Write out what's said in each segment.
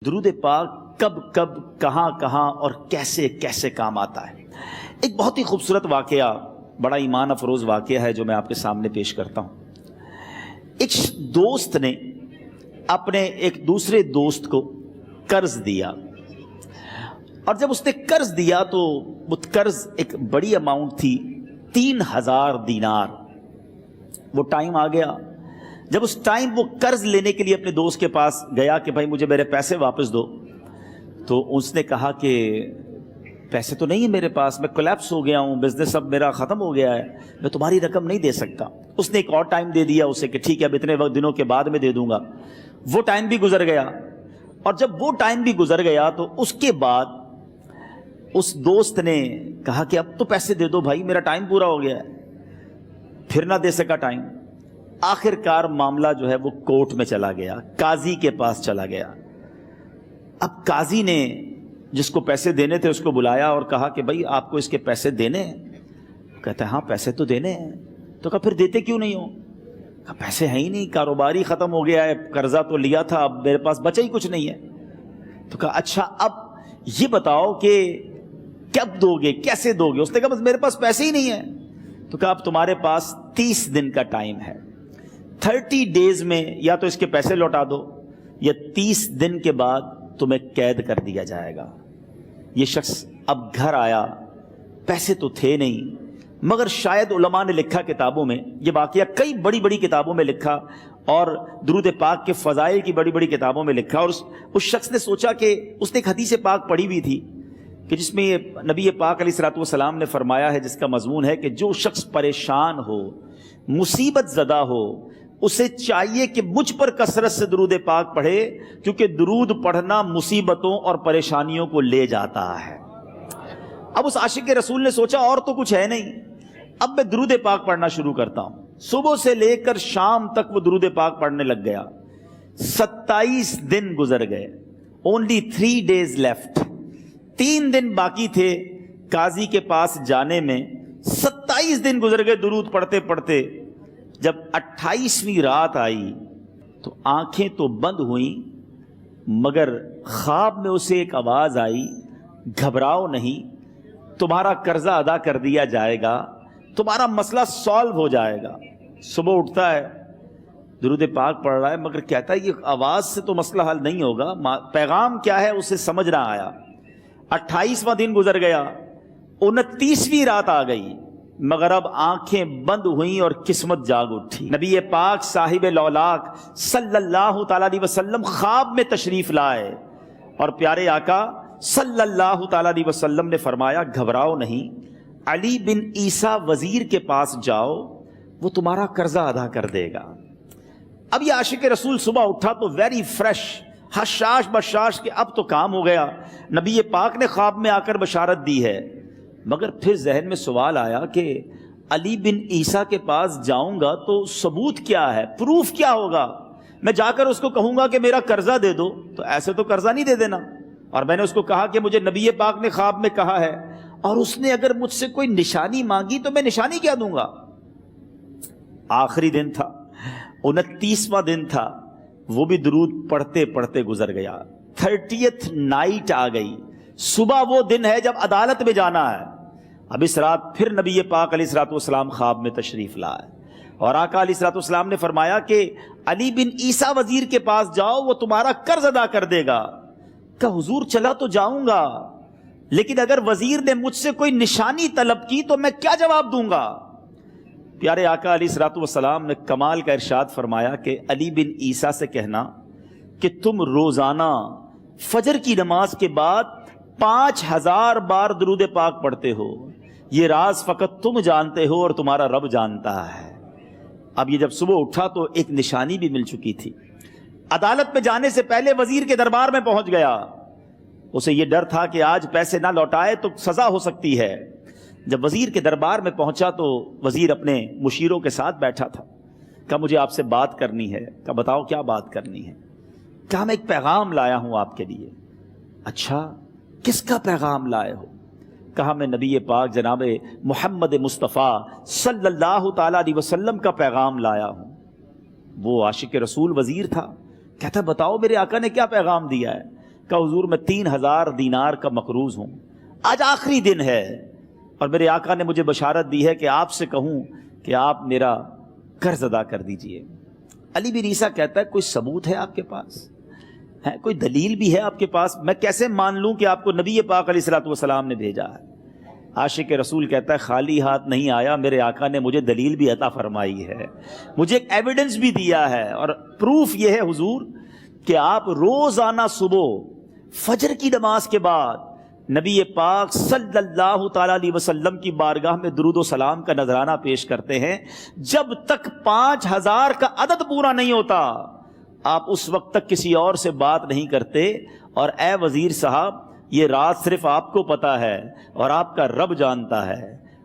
درود پاک کب کب کہاں کہاں اور کیسے کیسے کام آتا ہے۔ ایک بہت ہی خوبصورت واقعہ، بڑا ایمان افروز واقعہ ہے جو میں آپ کے سامنے پیش کرتا ہوں۔ ایک دوست نے اپنے ایک دوسرے دوست کو قرض دیا، اور جب اس نے قرض دیا تو وہ قرض ایک بڑی اماؤنٹ تھی، 3000 دینار۔ وہ ٹائم آ گیا جب اس ٹائم وہ قرض لینے کے لیے اپنے دوست کے پاس گیا کہ بھائی مجھے میرے پیسے واپس دو، تو اس نے کہا کہ پیسے تو نہیں ہے میرے پاس، میں کولیپس ہو گیا ہوں، بزنس اب میرا ختم ہو گیا ہے، میں تمہاری رقم نہیں دے سکتا۔ اس نے ایک اور ٹائم دے دیا اسے کہ ٹھیک ہے اب اتنے دنوں کے بعد میں دے دوں گا۔ وہ ٹائم بھی گزر گیا، اور جب وہ ٹائم بھی گزر گیا تو اس کے بعد اس دوست نے کہا کہ اب تو پیسے دے دو بھائی، میرا ٹائم پورا ہو گیا ہے۔ پھر نہ دے سکا ٹائم۔ آخر کار معاملہ جو ہے وہ کورٹ میں چلا گیا، قاضی کے پاس چلا گیا۔ اب قاضی نے جس کو پیسے دینے تھے اس کو بلایا اور کہا کہ بھائی آپ کو اس کے پیسے دینے ہیں؟ کہتا ہے ہاں پیسے تو دینے ہیں۔ تو کہا پھر دیتے کیوں نہیں ہو؟ کہا پیسے ہیں ہی نہیں، کاروبار ہی ختم ہو گیا ہے، قرضہ تو لیا تھا، اب میرے پاس بچا ہی کچھ نہیں ہے۔ تو کہا اچھا اب یہ بتاؤ کہ کب دو گے، کیسے دو گے؟ اس نے کہا بس میرے پاس پیسے ہی نہیں ہیں۔ تو کہا اب تمہارے پاس 30 دن کا ٹائم ہے، 30 ڈیز میں یا تو اس کے پیسے لوٹا دو یا 30 دن کے بعد تمہیں قید کر دیا جائے گا۔ یہ شخص اب گھر آیا، پیسے تو تھے نہیں، مگر شاید علماء نے لکھا کتابوں میں، یہ واقعہ کئی بڑی بڑی کتابوں میں لکھا اور درود پاک کے فضائل کی بڑی بڑی کتابوں میں لکھا، اور اس شخص نے سوچا کہ اس نے ایک حدیث پاک پڑھی ہوئی تھی کہ جس میں نبی پاک علیہ الصلوۃ والسلام نے فرمایا ہے، جس کا مضمون ہے کہ جو شخص پریشان ہو، مصیبت زدہ ہو، اسے چاہیے کہ مجھ پر کثرت سے درود پاک پڑھے، کیونکہ درود پڑھنا مصیبتوں اور پریشانیوں کو لے جاتا ہے۔ اب اس عاشق رسول نے سوچا اور تو کچھ ہے نہیں، اب میں درود پاک پڑھنا شروع کرتا ہوں۔ صبح سے لے کر شام تک وہ درود پاک پڑھنے لگ گیا۔ 27 دن گزر گئے، only 3 days left، 3 دن باقی تھے قاضی کے پاس جانے میں۔ 27 دن گزر گئے درود پڑھتے پڑھتے۔ جب 28ویں رات آئی تو آنکھیں تو بند ہوئیں، مگر خواب میں اسے ایک آواز آئی، گھبراؤ نہیں، تمہارا قرضہ ادا کر دیا جائے گا، تمہارا مسئلہ سالو ہو جائے گا۔ صبح اٹھتا ہے، درود پاک پڑھ رہا ہے، مگر کہتا ہے یہ آواز سے تو مسئلہ حل نہیں ہوگا، پیغام کیا ہے اسے سمجھ نہ آیا۔ 28واں دن گزر گیا، 29ویں رات آ گئی، مگر اب آنکھیں بند ہوئیں اور قسمت جاگ اٹھی۔ نبی پاک صاحب لولاک صلی اللہ تعالیٰ علیہ وسلم خواب میں تشریف لائے، اور پیارے آقا صلی اللہ تعالیٰ علیہ وسلم نے فرمایا گھبراؤ نہیں، علی بن عیسیٰ وزیر کے پاس جاؤ، وہ تمہارا قرضہ ادا کر دے گا۔ اب یہ عاشق رسول صبح اٹھا تو ویری فریش، حشاش بشاش کہ اب تو کام ہو گیا، نبی پاک نے خواب میں آ کر بشارت دی ہے۔ مگر پھر ذہن میں سوال آیا کہ علی بن عیسیٰ کے پاس جاؤں گا تو ثبوت کیا ہے، پروف کیا ہوگا؟ میں جا کر اس کو کہوں گا کہ میرا قرضہ دے دو تو ایسے تو قرضہ نہیں دے دینا، اور میں نے اس کو کہا کہ مجھے نبی پاک نے خواب میں کہا ہے، اور اس نے اگر مجھ سے کوئی نشانی مانگی تو میں نشانی کیا دوں گا؟ آخری دن تھا، 29واں دن تھا، وہ بھی درود پڑھتے پڑھتے گزر گیا۔ 30th نائٹ آ گئی، صبح وہ دن ہے جب عدالت میں جانا ہے۔ اب اس رات پھر نبی پاک علیہ الصلوۃ والسلام خواب میں تشریف لائے، اور آقا علیہ الصلوۃ والسلام نے فرمایا کہ علی بن عیسیٰ وزیر کے پاس جاؤ، وہ تمہارا قرض ادا کر دے گا۔ کہ حضور چلا تو جاؤں گا، لیکن اگر وزیر نے مجھ سے کوئی نشانی طلب کی تو میں کیا جواب دوں گا؟ پیارے آقا علیہ الصلوۃ والسلام نے کمال کا ارشاد فرمایا کہ علی بن عیسیٰ سے کہنا کہ تم روزانہ فجر کی نماز کے بعد 5000 بار درود پاک پڑھتے ہو، یہ راز فقط تم جانتے ہو اور تمہارا رب جانتا ہے۔ اب یہ جب صبح اٹھا تو ایک نشانی بھی مل چکی تھی۔ عدالت میں جانے سے پہلے وزیر کے دربار میں پہنچ گیا، اسے یہ ڈر تھا کہ آج پیسے نہ لوٹائے تو سزا ہو سکتی ہے۔ جب وزیر کے دربار میں پہنچا تو وزیر اپنے مشیروں کے ساتھ بیٹھا تھا۔ کہا مجھے آپ سے بات کرنی ہے۔ کہا بتاؤ کیا بات کرنی ہے؟ کہا میں ایک پیغام لایا ہوں آپ کے لیے۔ اچھا کس کا پیغام لائے ہو؟ کہا میں نبی پاک جناب محمد مصطفیٰ صلی اللہ تعالیٰ علیہ وسلم کا پیغام لایا ہوں۔ وہ عاشق رسول وزیر تھا، کہتا بتاؤ میرے آقا نے کیا پیغام دیا ہے؟ کہ حضور میں 3000 دینار کا مقروض ہوں، آج آخری دن ہے اور میرے آقا نے مجھے بشارت دی ہے کہ آپ سے کہوں کہ آپ میرا قرض ادا کر دیجئے۔ علی بن عیسیٰ کہتا ہے کوئی ثبوت ہے آپ کے پاس؟ ہے کوئی دلیل بھی ہے آپ کے پاس؟ میں کیسے مان لوں کہ آپ کو نبی پاک علیہ الصلوۃ والسلام نے بھیجا ہے؟ عاشق رسول کہتا ہے خالی ہاتھ نہیں آیا، میرے آقا نے مجھے دلیل بھی عطا فرمائی ہے، مجھے ایک ایویڈنس بھی دیا ہے، اور پروف یہ ہے حضور کہ آپ روزانہ صبح فجر کی نماز کے بعد نبی پاک صلی اللہ تعالی علیہ وسلم کی بارگاہ میں درود و سلام کا نذرانہ پیش کرتے ہیں۔ جب تک 5000 کا عدد پورا نہیں ہوتا آپ اس وقت تک کسی اور سے بات نہیں کرتے، اور اے وزیر صاحب یہ راز صرف آپ کو پتا ہے اور آپ کا رب جانتا ہے۔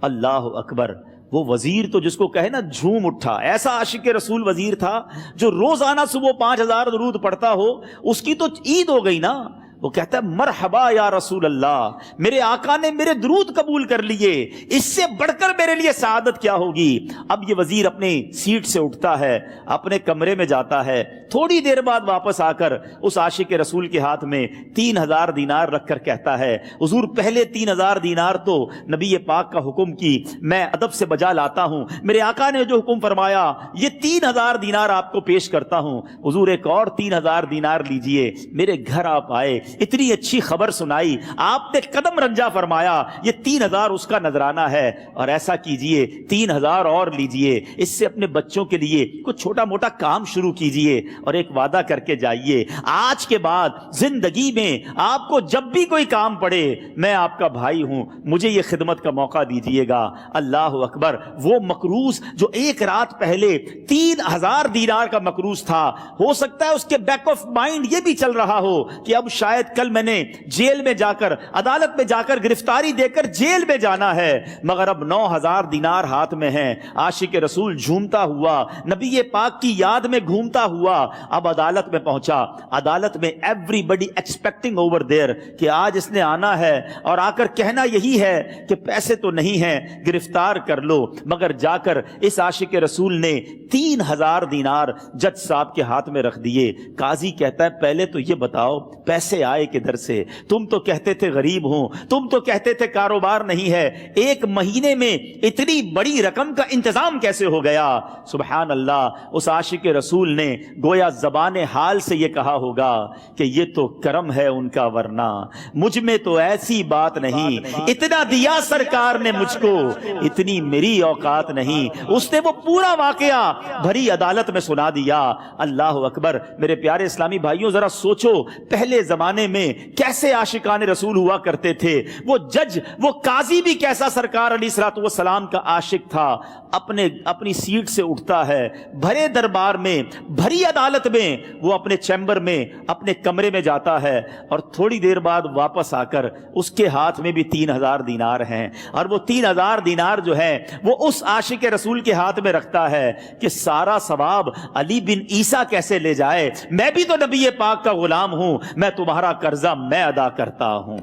اللہ اکبر! وہ وزیر تو جس کو کہے نا جھوم اٹھا، ایسا عاشق رسول وزیر تھا جو روزانہ صبح 5000 درود پڑھتا ہو، اس کی تو عید ہو گئی نا۔ وہ کہتا ہے مرحبا یا رسول اللہ، میرے آقا نے میرے درود قبول کر لیے، اس سے بڑھ کر میرے لیے سعادت کیا ہوگی۔ اب یہ وزیر اپنی سیٹ سے اٹھتا ہے، اپنے کمرے میں جاتا ہے، تھوڑی دیر بعد واپس آ کر اس عاشق رسول کے ہاتھ میں 3000 دینار رکھ کر کہتا ہے حضور پہلے 3000 دینار تو نبی پاک کا حکم کی میں ادب سے بجا لاتا ہوں، میرے آقا نے جو حکم فرمایا یہ 3000 دینار آپ کو پیش کرتا ہوں، حضور ایک اور 3000 دینار لیجئے۔ میرے گھر آپ آئے، اتنی اچھی خبر سنائی، آپ نے قدم رنجا فرمایا، یہ 3000 اس کا نذرانہ ہے، اور ایسا کیجئے 3000 اور لیجئے، اس سے اپنے بچوں کے لیے کچھ چھوٹا موٹا کام شروع کیجئے، اور ایک وعدہ کر کے جائیے آج کے بعد زندگی میں آپ کو جب بھی کوئی کام پڑے میں آپ کا بھائی ہوں، مجھے یہ خدمت کا موقع دیجئے گا۔ اللہ اکبر! وہ مقروض جو ایک رات پہلے 3000 دینار کا مقروض تھا، ہو سکتا ہے اس کے بیک آف مائنڈ یہ بھی چل رہا ہو کہ اب شاید کل میں نے جیل میں جا کر عدالت میں جا کر گرفتاری دے کر جیل میں جانا ہے، مگر اب 9000 دینار ہاتھ میں ہیں۔ عاشق رسول جھومتا ہوا نبی پاک کی یاد میں گھومتا ہوا اب عدالت میں پہنچا۔ عدالت میں everybody expecting over there کہ آج اس نے آنا ہے اور آ کر کہنا یہی ہے کہ پیسے تو نہیں ہیں، گرفتار کر لو، مگر جا کر اس عاشق رسول نے 3000 دینار جج صاحب کے ہاتھ میں رکھ دیے۔ قاضی کہتا ہے پہلے تو یہ بتاؤ پیسے آئے کدھر سے؟ تم تو کہتے تھے غریب ہوں، تم تو کہتے تھے کاروبار نہیں ہے، ایک مہینے میں اتنی بڑی رقم کا انتظام کیسے ہو گیا؟ سبحان اللہ! اس عاشق رسول نے گویا زبان حال سے یہ کہا ہوگا کہ یہ تو کرم ہے ان کا، ورنہ مجھ میں تو ایسی بات نہیں، اتنا دیا سرکار نے مجھ کو، اتنی میری اوقات نہیں۔ اس نے وہ پورا واقعہ بھری عدالت میں سنا دیا۔ اللہ اکبر! میرے پیارے اسلامی بھائیوں ذرا سوچو پہلے زمانے میں کیسے عاشقان رسول ہوا کرتے تھے، وہ جج وہ قاضی بھی کیسا سرکار علیہ الصلوۃ والسلام کا عاشق تھا۔ اپنی سیٹ سے اٹھتا ہے، بھرے دربار میں بھری عدالت میں وہ اپنے چیمبر میں اپنے کمرے میں جاتا ہے، اور تھوڑی دیر بعد واپس آ کر اس کے ہاتھ میں بھی 3000 دینار ہیں، اور وہ 3000 دینار جو ہے وہ اس عاشق رسول کے ہاتھ میں رکھتا ہے کہ سارا ثواب علی بن عیسیٰ کیسے لے جائے، میں بھی تو نبی پاک کا غلام ہوں، میں تمہارا قرضہ میں ادا کرتا ہوں۔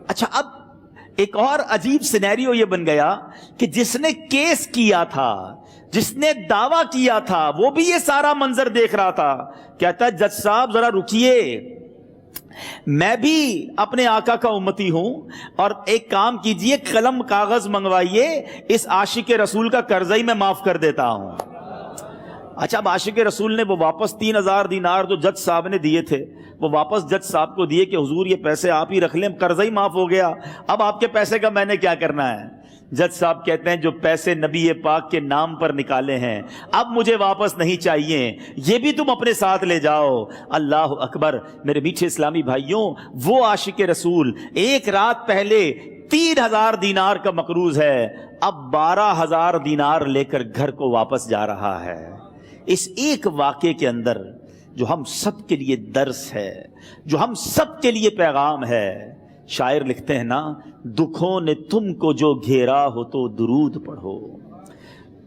اچھا، اب ایک اور عجیب سینیریو یہ بن گیا کہ جس نے کیس کیا تھا، جس نے دعویٰ کیا تھا، وہ بھی یہ سارا منظر دیکھ رہا تھا۔ کہتا ہے جج صاحب ذرا رکیے، میں بھی اپنے آقا کا امتی ہوں، اور ایک کام کیجئے قلم کاغذ منگوائیے، اس عاشق رسول کا قرضہ ہی میں معاف کر دیتا ہوں۔ اچھا، اب عاشق رسول نے وہ واپس 3000 دینار جو جج صاحب نے دیے تھے وہ واپس جج صاحب کو دیے کہ حضور یہ پیسے آپ ہی رکھ لیں، قرضہ ہی معاف ہو گیا، اب آپ کے پیسے کا میں نے کیا کرنا ہے؟ جج صاحب کہتے ہیں جو پیسے نبی پاک کے نام پر نکالے ہیں اب مجھے واپس نہیں چاہیے، یہ بھی تم اپنے ساتھ لے جاؤ۔ اللہ اکبر! میرے میٹھے اسلامی بھائیوں، وہ عاشق رسول ایک رات پہلے 3000 دینار کا مقروض ہے، اب 12000 دینار لے کر گھر کو واپس جا رہا ہے۔ اس ایک واقعے کے اندر جو ہم سب کے لیے درس ہے، جو ہم سب کے لیے پیغام ہے، شاعر لکھتے ہیں نا، دکھوں نے تم کو جو گھیرا ہو تو درود پڑھو،